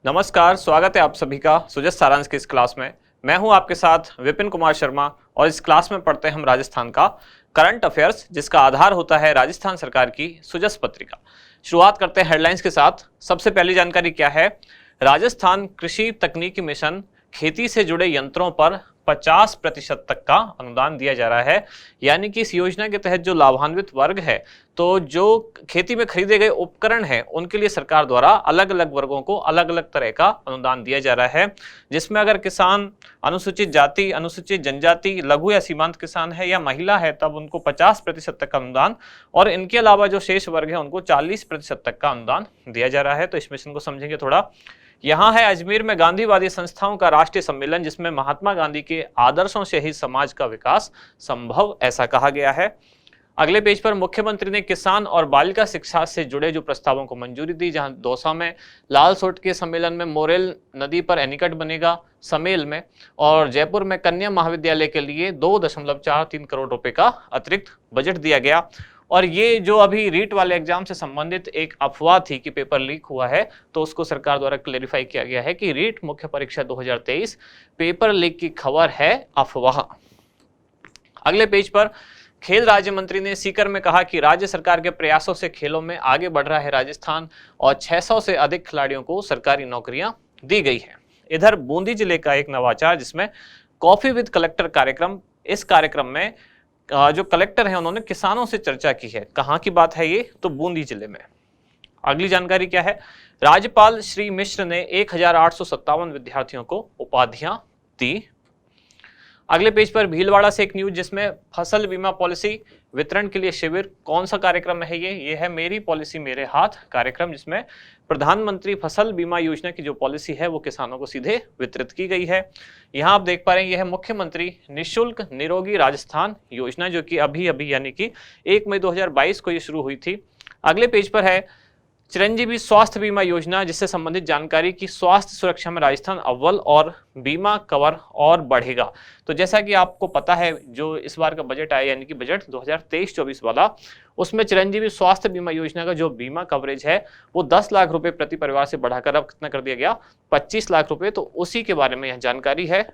नमस्कार, स्वागत है आप सभी का सुजस सारांश की इस क्लास में। मैं हूं आपके साथ विपिन कुमार शर्मा और इस क्लास में पढ़ते हैं हम राजस्थान का करंट अफेयर्स, जिसका आधार होता है राजस्थान सरकार की सुजस पत्रिका। शुरुआत करते हैं हेडलाइंस के साथ। सबसे पहली जानकारी क्या है? राजस्थान कृषि तकनीकी मिशन खेती से जुड़े यंत्रों पर 50% तक का अनुदान दिया जा रहा है। यानी कि इस योजना के तहत जो लाभान्वित वर्ग है, तो जो खेती में खरीदे गए उपकरण हैं उनके लिए सरकार द्वारा अलग अलग वर्गों को अलग अलग तरह का अनुदान दिया जा रहा है, जिसमें अगर किसान अनुसूचित जाति, अनुसूचित जनजाति, लघु या सीमांत किसान है या महिला है, तब उनको 50% तक का अनुदान, और इनके अलावा जो शेष वर्ग है उनको 40% तक का अनुदान दिया जा रहा है। तो इस मिशन को समझेंगे थोड़ा। यहाँ है अजमेर में गांधीवादी संस्थाओं का राष्ट्रीय सम्मेलन, जिसमें महात्मा गांधी के आदर्शों से ही समाज का विकास संभव, ऐसा कहा गया है। अगले पेज पर मुख्यमंत्री ने किसान और बालिका शिक्षा से जुड़े जो प्रस्तावों को मंजूरी दी, जहां दौसा में लालसोट के सम्मेलन में मोरेल नदी पर एनीकट बनेगा समेल में, और जयपुर में कन्या महाविद्यालय के लिए 2.43 करोड़ रुपए का अतिरिक्त बजट दिया गया। और ये जो अभी रीट वाले एग्जाम से संबंधित एक अफवाह थी कि पेपर लीक हुआ है, तो उसको सरकार द्वारा क्लेरिफाई किया गया है कि रीट मुख्य परीक्षा 2023 पेपर लीक की खबर है अफवाह। अगले पेज पर खेल राज्य मंत्री ने सीकर में कहा कि राज्य सरकार के प्रयासों से खेलों में आगे बढ़ रहा है राजस्थान, और 600 से अधिक खिलाड़ियों को सरकारी नौकरियां दी गई है। इधर बूंदी जिले का एक नवाचार, जिसमें कॉफी विद कलेक्टर कार्यक्रम, इस कार्यक्रम में जो कलेक्टर हैं उन्होंने किसानों से चर्चा की है। कहाँ की बात है ये? तो बूंदी जिले में। अगली जानकारी क्या है? राज्यपाल श्री मिश्र ने 1857 विद्यार्थियों को उपाधियां दी। अगले पेज पर भीलवाड़ा से एक न्यूज, जिसमें फसल बीमा पॉलिसी वितरण के लिए शिविर। कौन सा कार्यक्रम है ये है मेरी पॉलिसी मेरे हाथ कार्यक्रम, जिसमें प्रधानमंत्री फसल बीमा योजना की जो पॉलिसी है वो किसानों को सीधे वितरित की गई है। यहाँ आप देख पा रहे हैं, यह है मुख्यमंत्री निशुल्क निरोगी राजस्थान योजना, जो कि अभी यानी कि 1 मई 2022 को ये शुरू हुई थी। अगले पेज पर है चिरंजीवी स्वास्थ्य बीमा योजना, जिससे संबंधित जानकारी की स्वास्थ्य सुरक्षा में राजस्थान अव्वल और बीमा कवर और बढ़ेगा। तो जैसा कि आपको पता है, जो इस बार का बजट आया यानी कि बजट 2023-24 वाला, उसमें चिरंजीवी स्वास्थ्य बीमा योजना का जो बीमा कवरेज है वो 10 लाख रुपए प्रति परिवार से बढ़ाकर अब कितना कर दिया गया? 25 लाख रुपए। तो उसी के बारे में यह जानकारी है।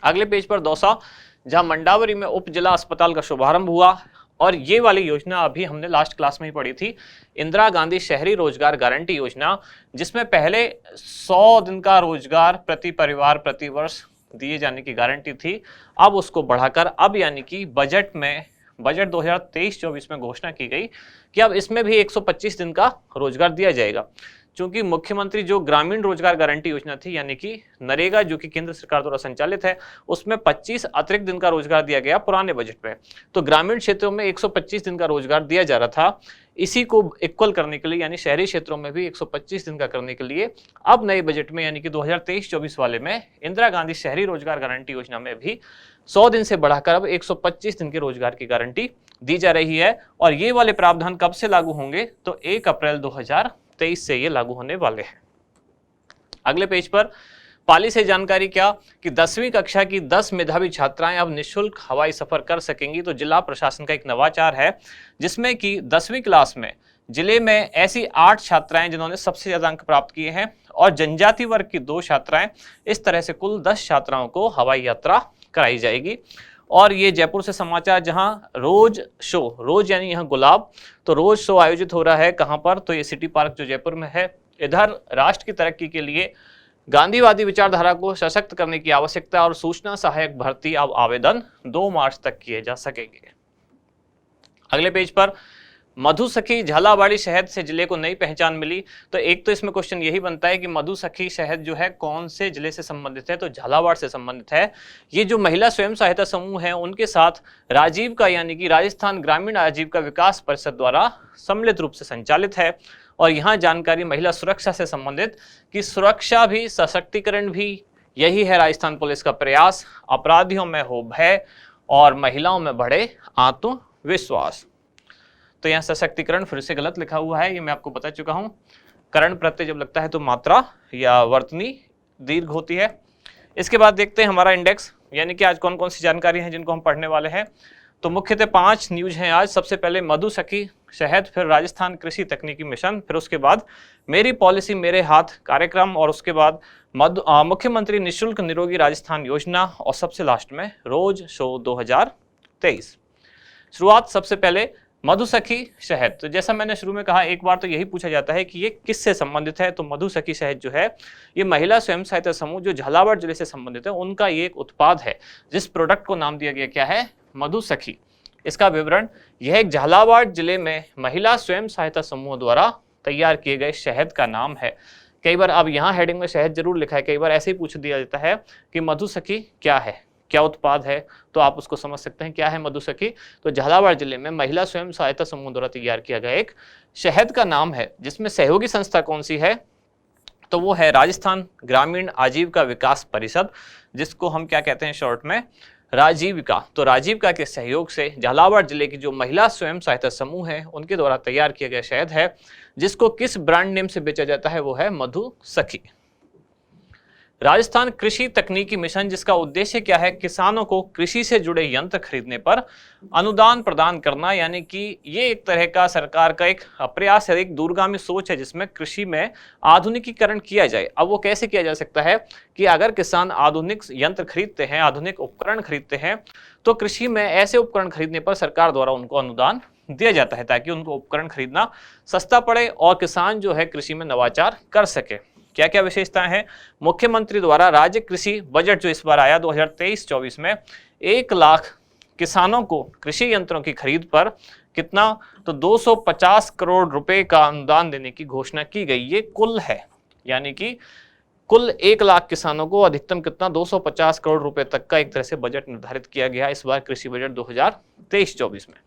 अगले पेज पर दौसा, जहां मंडावरी में उप जिला अस्पताल का शुभारंभ हुआ, और ये वाली योजना अभी हमने लास्ट क्लास में ही पढ़ी थी, इंदिरा गांधी शहरी रोजगार गारंटी योजना, जिसमें पहले 100 दिन का रोजगार प्रति परिवार प्रति वर्ष दिए जाने की गारंटी थी। अब उसको बढ़ाकर अब यानी कि बजट 2023-24 में घोषणा की गई कि अब इसमें भी 125 दिन का रोजगार दिया जाएगा। चूंकि मुख्यमंत्री जो ग्रामीण रोजगार गारंटी योजना थी यानी कि नरेगा, जो कि केंद्र सरकार द्वारा संचालित है, उसमें 25 अतिरिक्त दिन का रोजगार दिया गया पुराने बजट में। तो ग्रामीण क्षेत्रों में 125 दिन का रोजगार दिया जा रहा था। इसी को इक्वल करने के लिए, यानी शहरी क्षेत्रों में भी 125 दिन का करने के लिए, अब नए बजट में यानी कि 2023-24 वाले में इंदिरा गांधी शहरी रोजगार गारंटी योजना में भी 100 दिन से बढ़ाकर अब 125 दिन के रोजगार की गारंटी दी जा रही है। और ये वाले प्रावधान कब से लागू होंगे? तो 1 अप्रैल 2023 से ये लागू होने वाले हैं। अगले पेज पर पाली से जानकारी क्या कि 10वीं कक्षा की 10 मेधावी छात्राएं अब निःशुल्क हवाई सफर कर सकेंगी। तो जिला प्रशासन का एक नवाचार है, जिसमें कि 10वीं क्लास में जिले में ऐसी 8 छात्राएं जिन्होंने सबसे ज्यादा अंक प्राप्त किए हैं, और जनजाति वर्ग की 2 छात्राएं, इस तरह से कुल 10 छात्राओं को हवाई यात्रा कराई जाएगी। और ये जयपुर से समाचार, जहां रोज शो, रोज यानी यहाँ गुलाब, तो रोज शो आयोजित हो रहा है। कहां पर? तो ये सिटी पार्क जो जयपुर में है। इधर राष्ट्र की तरक्की के लिए गांधीवादी विचारधारा को सशक्त करने की आवश्यकता और सूचना सहायक भर्ती अब आवेदन 2 मार्च तक किए जा सकेंगे। अगले पेज पर मधुसखी झालावाड़ी शहद से जिले को नई पहचान मिली। तो एक तो इसमें क्वेश्चन यही बनता है कि मधुसखी शहद जो है कौन से जिले से संबंधित है? तो झालावाड़ से संबंधित है। ये जो महिला स्वयं सहायता समूह है, उनके साथ राजीव का यानी कि राजस्थान ग्रामीण आजीविका विकास परिषद द्वारा सम्मिलित रूप से संचालित है। और यहाँ जानकारी महिला सुरक्षा से संबंधित कि सुरक्षा भी सशक्तिकरण भी, यही है राजस्थान पुलिस का प्रयास। अपराधियों में हो भय और महिलाओं में बढ़े आत्मविश्वास। तो यहाँ सशक्तिकरण फिर से गलत लिखा हुआ है, ये मैं आपको बता चुका हूँ। करण प्रत्यय जब लगता है तो मात्रा या वर्तनी दीर्घ होती है। इसके बाद देखते हैं हमारा इंडेक्स, यानी कि आज कौन कौन सी जानकारी है जिनको हम पढ़ने वाले हैं। तो मुख्यतः 5 न्यूज हैं आज। सबसे पहले मधुसखी शहद, फिर राजस्थान कृषि तकनीकी मिशन, फिर उसके बाद मेरी पॉलिसी मेरे हाथ कार्यक्रम, और उसके बाद मुख्यमंत्री निशुल्क निरोगी राजस्थान योजना, और सबसे लास्ट में रोज शो 2023। शुरुआत सबसे पहले मधुसखी शहद। तो जैसा मैंने शुरू में कहा, एक बार तो यही पूछा जाता है कि ये किससे संबंधित है। तो मधुसखी शहद जो है, ये महिला स्वयं सहायता समूह जो झालावाड़ जिले से संबंधित है, उनका ये एक उत्पाद है जिस प्रोडक्ट को नाम दिया गया क्या है, मधुसखी। इसका विवरण, यह एक झालावाड़ जिले में महिला स्वयं सहायता समूह द्वारा तैयार किए गए शहद का नाम है। कई बार अब यहाँ हेडिंग में शहद जरूर लिखा है, कई बार ऐसे ही पूछ दिया जाता है कि मधुसखी क्या है, क्या उत्पाद है, तो आप उसको समझ सकते हैं क्या है मधुसखी। तो झालावाड़ जिले में महिला स्वयं सहायता समूह द्वारा तैयार किया गया एक शहद का नाम है, जिसमें सहयोगी संस्था कौन सी है, तो वो है राजस्थान ग्रामीण आजीविका विकास परिषद, जिसको हम क्या कहते हैं शॉर्ट में, राजीविका। तो राजीविका के सहयोग से झालावाड़ जिले की जो महिला स्वयं सहायता समूह है, उनके द्वारा तैयार किया गया शहद है, जिसको किस ब्रांड नेम से बेचा जाता है, वो है मधुसखी। राजस्थान कृषि तकनीकी मिशन, जिसका उद्देश्य क्या है, किसानों को कृषि से जुड़े यंत्र खरीदने पर अनुदान प्रदान करना। यानी कि ये एक तरह का सरकार का एक प्रयास है, एक दूरगामी सोच है, जिसमें कृषि में आधुनिकीकरण किया जाए। अब वो कैसे किया जा सकता है कि अगर किसान आधुनिक यंत्र खरीदते हैं, आधुनिक उपकरण खरीदते हैं, तो कृषि में ऐसे उपकरण खरीदने पर सरकार द्वारा उनको अनुदान दिया जाता है, ताकि उनको उपकरण खरीदना सस्ता पड़े और किसान जो है कृषि में नवाचार कर सके। क्या क्या विशेषताएं हैं? मुख्यमंत्री द्वारा राज्य कृषि बजट जो इस बार आया 2023-24 में 1 लाख किसानों को कृषि यंत्रों की खरीद पर कितना, तो 250 करोड़ रुपए का अनुदान देने की घोषणा की गई। ये कुल है, यानी कि कुल 1 लाख किसानों को अधिकतम कितना, 250 करोड़ रुपए तक का एक तरह से बजट निर्धारित किया गया इस बार कृषि बजट 2023-24 में।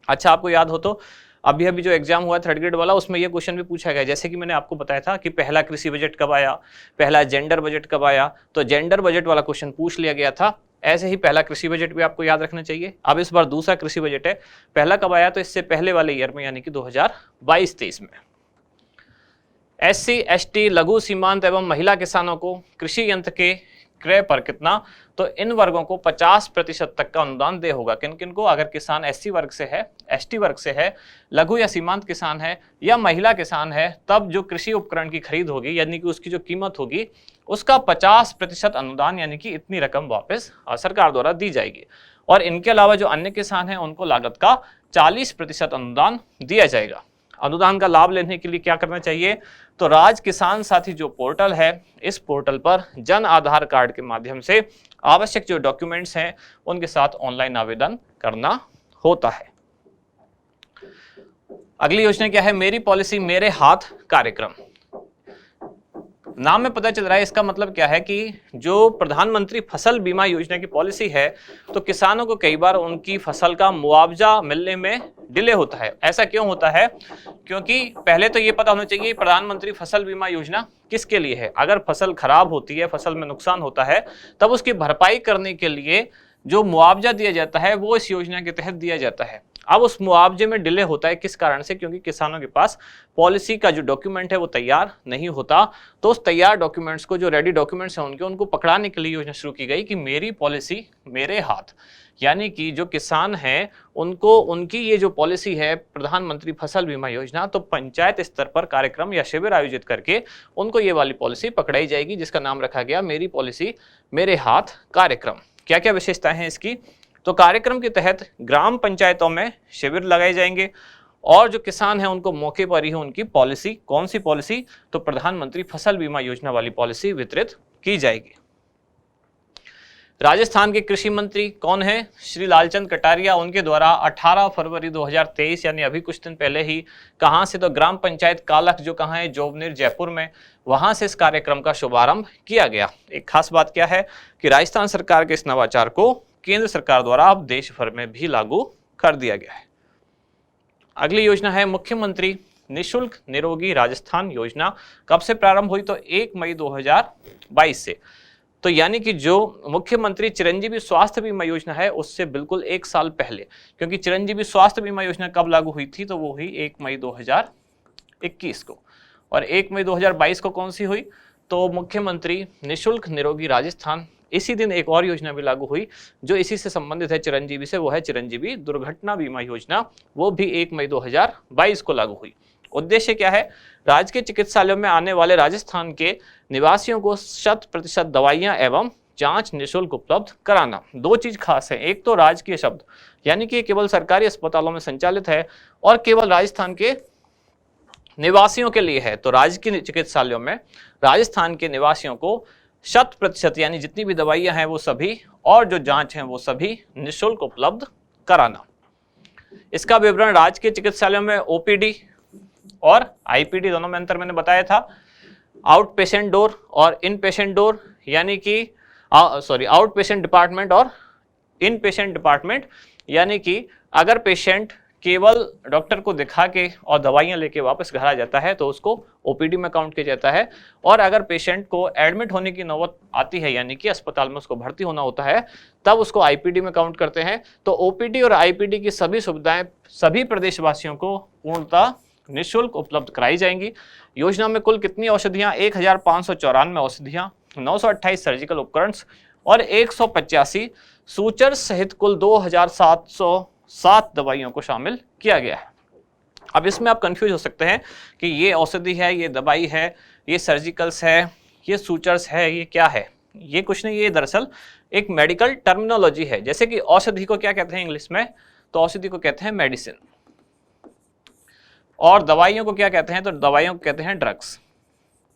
अच्छा, आपको याद हो तो अभी जो एग्जाम हुआ 3rd ग्रेड वाला, उसमें ये क्वेश्चन भी पूछा गया, जैसे कि मैंने आपको बताया था कि पहला कृषि बजट कब आया, पहला जेंडर बजट कब आया, तो जेंडर बजट वाला क्वेश्चन पूछ लिया गया था। ऐसे ही पहला कृषि बजट भी आपको याद रखना चाहिए। अब इस बार दूसरा कृषि बजट है, पहला कब आया, तो इससे पहले वाले ईयर में, यानी कि 2022-23 में। SC, ST, लघु सीमांत एवं महिला किसानों को कृषि यंत्र के क्रय पर कितना, तो इन वर्गों को 50% तक का अनुदान दे होगा। किन किन को? अगर किसान SC वर्ग से है, ST वर्ग से है, लघु या सीमांत किसान है, या महिला किसान है, तब जो कृषि उपकरण की खरीद होगी, यानी कि उसकी जो कीमत होगी, उसका 50% अनुदान, यानी कि इतनी रकम वापस सरकार द्वारा दी जाएगी। और इनके अलावा जो अन्य किसान हैं, उनको लागत का 40% अनुदान दिया जाएगा। अनुदान का लाभ लेने के लिए क्या करना चाहिए, तो राज किसान साथी जो पोर्टल है, इस पोर्टल पर जन आधार कार्ड के माध्यम से आवश्यक जो डॉक्यूमेंट्स हैं, उनके साथ ऑनलाइन आवेदन करना होता है। अगली योजना क्या है, मेरी पॉलिसी मेरे हाथ कार्यक्रम। नाम में पता चल रहा है, इसका मतलब क्या है कि जो प्रधानमंत्री फसल बीमा योजना की पॉलिसी है, तो किसानों को कई बार उनकी फसल का मुआवजा मिलने में डिले होता है। ऐसा क्यों होता है? क्योंकि पहले तो ये पता होना चाहिए प्रधानमंत्री फसल बीमा योजना किसके लिए है। अगर फसल खराब होती है, फसल में नुकसान होता है, तब उसकी भरपाई करने के लिए जो मुआवजा दिया जाता है, वो इस योजना के तहत दिया जाता है। अब उस मुआवजे में डिले होता है, किस कारण से? क्योंकि किसानों के पास पॉलिसी का जो डॉक्यूमेंट है वो तैयार नहीं होता। तो उस तैयार डॉक्यूमेंट्स को, जो रेडी डॉक्यूमेंट्स हैं उनको पकड़ाने के लिए योजना शुरू की गई कि मेरी पॉलिसी मेरे हाथ। यानी कि जो किसान हैं, उनको उनकी ये जो पॉलिसी है प्रधानमंत्री फसल बीमा योजना, तो पंचायत स्तर पर कार्यक्रम या शिविर आयोजित करके उनको ये वाली पॉलिसी पकड़ाई जाएगी, जिसका नाम रखा गया मेरी पॉलिसी मेरे हाथ कार्यक्रम। क्या क्या विशेषताएं हैं इसकी? तो कार्यक्रम के तहत ग्राम पंचायतों में शिविर लगाए जाएंगे, और जो किसान हैं उनको मौके पर ही उनकी पॉलिसी, कौन सी पॉलिसी, तो प्रधानमंत्री फसल बीमा योजना वाली पॉलिसी वितरित की जाएगी। राजस्थान के कृषि मंत्री कौन है? श्री लालचंद कटारिया। उनके द्वारा 18 फरवरी 2023, यानी अभी कुछ दिन पहले ही, कहां से, तो ग्राम पंचायत कालख, जो कहां है, जोबनेर, जयपुर में, वहां से इस कार्यक्रम का शुभारंभ किया गया। एक खास बात क्या है कि राजस्थान सरकार के इस नवाचार को केंद्र सरकार द्वारा अब देश भर में भी लागू कर दिया गया है। अगली योजना है मुख्यमंत्री निशुल्क निरोगी राजस्थान योजना। कब से प्रारंभ हुई? तो 1 मई 2022 से। तो यानी कि जो मुख्यमंत्री चिरंजीवी स्वास्थ्य बीमा योजना है, उससे बिल्कुल 1 साल पहले, क्योंकि चिरंजीवी स्वास्थ्य बीमा योजना कब लागू हुई थी, तो वो हुई 1 मई 2021 को। और 1 मई 2022 को कौन सी हुई? तो मुख्यमंत्री निशुल्क निरोगी राजस्थान इसी दिन एक और योजना भी लागू हुई जो इसी से संबंधित है, चिरंजीवी से, वो है चिरंजीवी दुर्घटना बीमा योजना। वो भी 1 मई 2022 को लागू हुई। उद्देश्य क्या है? राज्य के चिकित्सालयों में आने वाले राजस्थान के निवासियों को 100% दवाइयां एवं जांच निःशुल्क उपलब्ध कराना। दो चीज खास है, एक तो राजकीय शब्द यानी कि केवल सरकारी अस्पतालों में संचालित है और केवल राजस्थान के निवासियों के लिए है। तो राज्य के चिकित्सालयों में राजस्थान के निवासियों को 100% यानी जितनी भी दवाइयां हैं वो सभी और जो जांच हैं वो सभी निःशुल्क उपलब्ध कराना। इसका विवरण राज्य के चिकित्सालयों में ओपीडी और आईपीडी दोनों में अंतर मैंने बताया था। आउट पेशेंट डोर और इन पेशेंट डोर यानी कि आउट पेशेंट डिपार्टमेंट और इन पेशेंट डिपार्टमेंट यानी कि अगर पेशेंट केवल डॉक्टर को दिखा के और दवाइयां लेके वापस घर आ जाता है तो उसको ओपीडी में काउंट किया जाता है, और अगर पेशेंट को एडमिट होने की नौबत आती है यानी कि अस्पताल में उसको भर्ती होना होता है तब उसको आईपीडी में काउंट करते हैं। तो ओपीडी और आईपीडी की सभी सुविधाएं सभी प्रदेशवासियों को पूर्णतः निःशुल्क उपलब्ध कराई जाएंगी। योजना में कुल कितनी औषधियां? 1594 औषधियां, 928 सर्जिकल उपकरण और 185 सूचर सहित कुल 2707 दवाइयों को शामिल किया गया है। अब इसमें आप कंफ्यूज हो सकते हैं कि ये औषधि है, ये दवाई है, ये सर्जिकल्स है, ये सूचर्स है, ये क्या है? ये कुछ नहीं, ये दरअसल एक मेडिकल टर्मिनोलॉजी है। जैसे कि औषधि को क्या कहते हैं इंग्लिश में? तो औषधि को कहते हैं मेडिसिन, और दवाइयों को क्या कहते हैं? तो दवाइयों को कहते हैं ड्रग्स।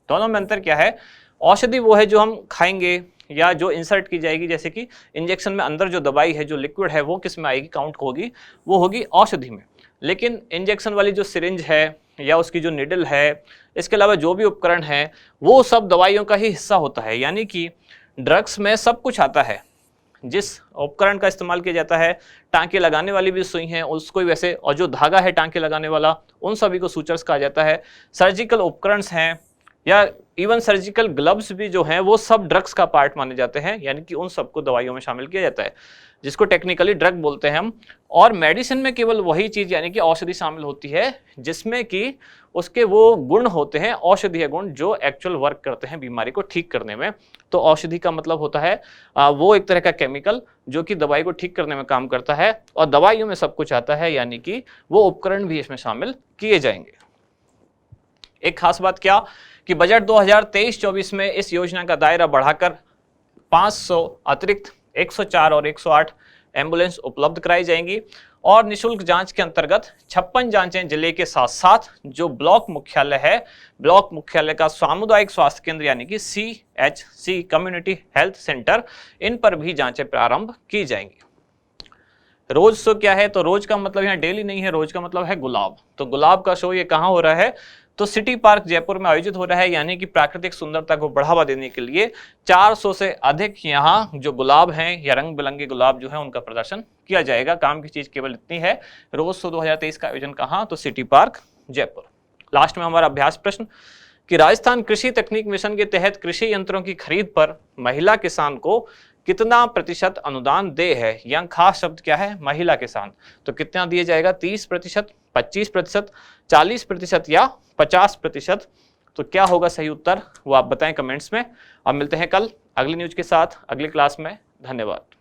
दोनों में अंतर क्या है? औषधि वो है जो हम खाएंगे या जो इंसर्ट की जाएगी, जैसे कि इंजेक्शन में अंदर जो दवाई है, जो लिक्विड है, वो किस में आएगी, काउंट होगी, वो होगी औषधि में। लेकिन इंजेक्शन वाली जो सिरिंज है या उसकी जो निडल है, इसके अलावा जो भी उपकरण है, वो सब दवाइयों का ही हिस्सा होता है। यानी कि ड्रग्स में सब कुछ आता है। जिस उपकरण का इस्तेमाल किया जाता है, टांके लगाने वाली भी सुई है उसको ही वैसे, और जो धागा है टांके लगाने वाला, उन सभी को सूचर्स कहा जाता है। सर्जिकल उपकरणस हैं या इवन सर्जिकल ग्लव्स भी जो हैं वो सब ड्रग्स का पार्ट माने जाते हैं, यानी कि उन सबको दवाइयों में शामिल किया जाता है, जिसको टेक्निकली ड्रग बोलते हैं हम। और मेडिसिन में केवल वही चीज यानी कि औषधि शामिल होती है जिसमें कि उसके वो गुण होते हैं, औषधीय गुण, जो एक्चुअल वर्क करते हैं बीमारी को ठीक करने में। तो औषधि का मतलब होता है वो एक तरह का केमिकल जो कि दवाई को ठीक करने में काम करता है, और दवाइयों में सब कुछ आता है, यानी कि वो उपकरण भी इसमें शामिल किए जाएंगे। एक खास बात क्या कि बजट 2023-24 में इस योजना का दायरा बढ़ाकर 500 अतिरिक्त 104 और 108 एम्बुलेंस उपलब्ध कराई जाएंगी, और निःशुल्क जांच के अंतर्गत 56 जांचें जिले के साथ साथ जो ब्लॉक मुख्यालय है, ब्लॉक मुख्यालय का सामुदायिक स्वास्थ्य केंद्र यानी कि CHC कम्युनिटी हेल्थ सेंटर, इन पर भी जांचें प्रारंभ की जाएंगी। रोज शो क्या है? तो रोज का मतलब यहाँ डेली नहीं है, रोज का मतलब है गुलाब। तो गुलाब का शो ये कहाँ हो रहा है? तो सिटी पार्क जयपुर में आयोजित हो रहा है, यानी कि प्राकृतिक सुंदरता को बढ़ावा देने के लिए 400 से अधिक यहाँ जो गुलाब हैं या रंग बिरंगे गुलाब जो है उनका प्रदर्शन किया जाएगा। काम की चीज केवल इतनी है, रोज शो 2023 का आयोजन कहाँ? तो सिटी पार्क जयपुर। लास्ट में हमारा अभ्यास प्रश्न कि राजस्थान कृषि तकनीक मिशन के तहत कृषि यंत्रों की खरीद पर महिला किसान को कितना प्रतिशत अनुदान दे है? यहाँ खास शब्द क्या है? महिला किसान। तो कितना दिया जाएगा? 30%, 25%, 40% या 50%? तो क्या होगा सही उत्तर, वो आप बताएं कमेंट्स में। अब मिलते हैं कल अगली न्यूज के साथ अगली क्लास में। धन्यवाद।